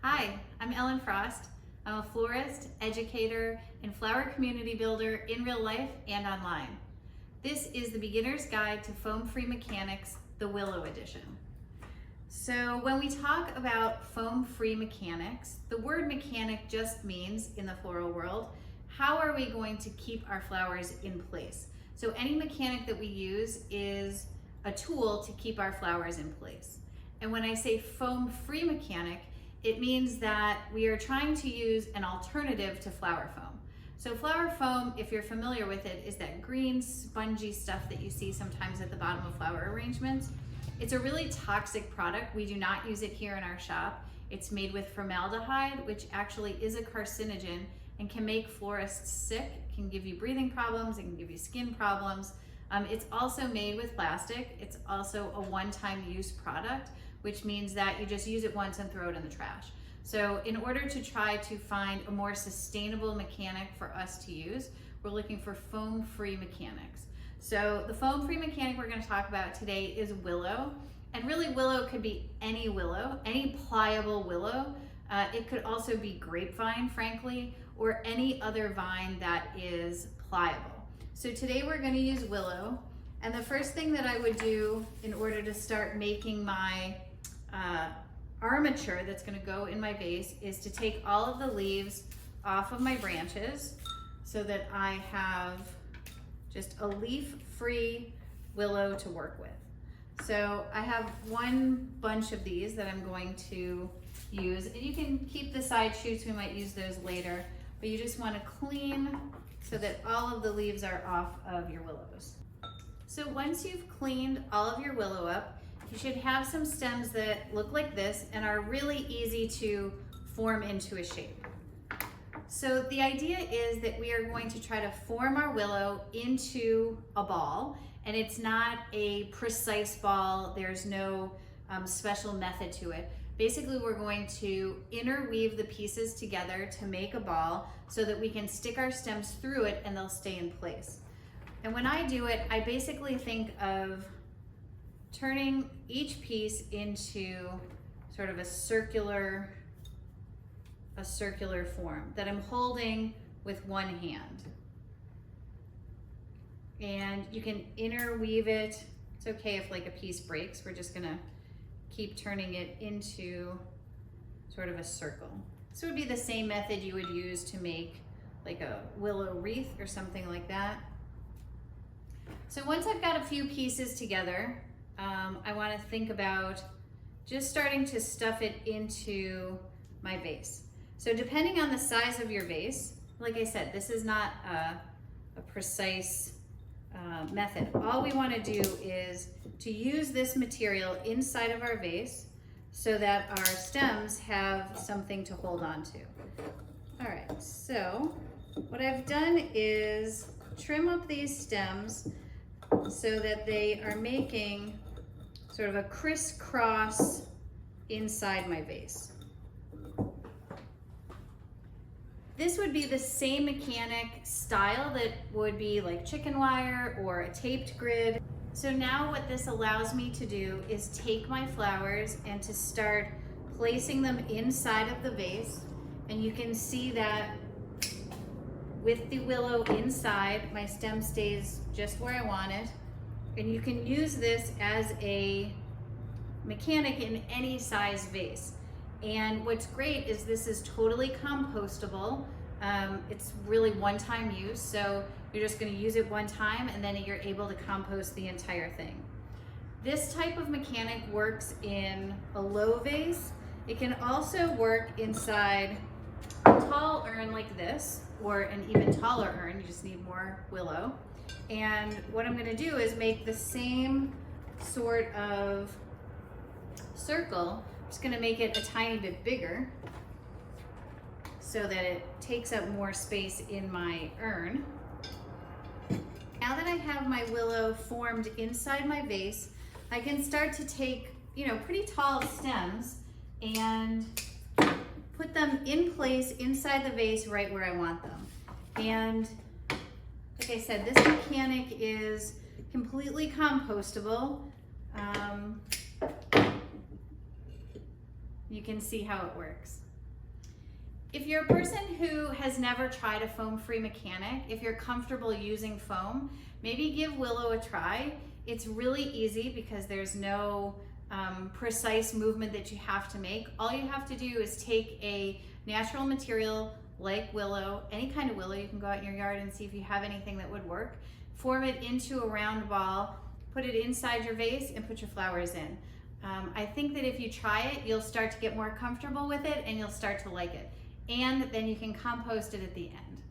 Hi, I'm Ellen Frost. I'm a florist, educator, and flower community builder in real life and online. This is the Beginner's Guide to Foam-Free Mechanics, the Willow edition. So when we talk about foam-free mechanics, the word mechanic just means, in the floral world, how are we going to keep our flowers in place? So any mechanic that we use is a tool to keep our flowers in place. And when I say foam-free mechanic, it means that we are trying to use an alternative to flower foam. So flower foam, if you're familiar with it, is that green spongy stuff that you see sometimes at the bottom of flower arrangements. It's a really toxic product. We do not use it here in our shop. It's made with formaldehyde, which actually is a carcinogen and can make florists sick. It can give you breathing problems, it can give you skin problems. It's also made with plastic. It's also a one-time use product, which means that you just use it once and throw it in the trash. So in order to try to find a more sustainable mechanic for us to use, we're looking for foam-free mechanics. So the foam-free mechanic we're going to talk about today is willow. And really, willow could be any willow, any pliable willow. It could also be grapevine, frankly, or any other vine that is pliable. So today we're going to use willow. And the first thing that I would do in order to start making my armature that's going to go in my vase is to take all of the leaves off of my branches so that I have just a leaf-free willow to work with. So I have one bunch of these that I'm going to use, and you can keep the side shoots, we might use those later, but you just want to clean so that all of the leaves are off of your willows. So once you've cleaned all of your willow up, you should have some stems that look like this and are really easy to form into a shape. So the idea is that we are going to try to form our willow into a ball, and it's not a precise ball. There's no special method to it. Basically, we're going to interweave the pieces together to make a ball so that we can stick our stems through it and they'll stay in place. And when I do it, I basically think of turning each piece into sort of a circular form that I'm holding with one hand. And you can interweave it. It's okay if like a piece breaks. We're just gonna keep turning it into sort of a circle. This would be the same method you would use to make like a willow wreath or something like that. So once I've got a few pieces together, I want to think about just starting to stuff it into my vase. So depending on the size of your vase, like I said, this is not a precise method. All we want to do is to use this material inside of our vase so that our stems have something to hold on to. All right, so what I've done is trim up these stems so that they are making sort of a crisscross inside my vase. This would be the same mechanic style that would be like chicken wire or a taped grid. So now what this allows me to do is take my flowers and to start placing them inside of the vase. And you can see that with the willow inside, my stem stays just where I want it. And you can use this as a mechanic in any size vase. And what's great is this is totally compostable. It's really one-time use, so you're just going to use it one time and then you're able to compost the entire thing. This type of mechanic works in a low vase. It can also work inside a tall urn like this, or an even taller urn. You just need more willow. And what I'm going to do is make the same sort of circle. I'm just going to make it a tiny bit bigger so that it takes up more space in my urn. Now that I have my willow formed inside my vase, I can start to take, pretty tall stems and put them in place inside the vase right where I want them. And like I said, this mechanic is completely compostable. You can see how it works. If you're a person who has never tried a foam-free mechanic, if you're comfortable using foam, maybe give Willow a try. It's really easy because there's no precise movement that you have to make. All you have to do is take a natural material like willow, any kind of willow. You can go out in your yard and see if you have anything that would work. Form it into a round ball, put it inside your vase, and put your flowers in. I think that if you try it, you'll start to get more comfortable with it and you'll start to like it. And then you can compost it at the end.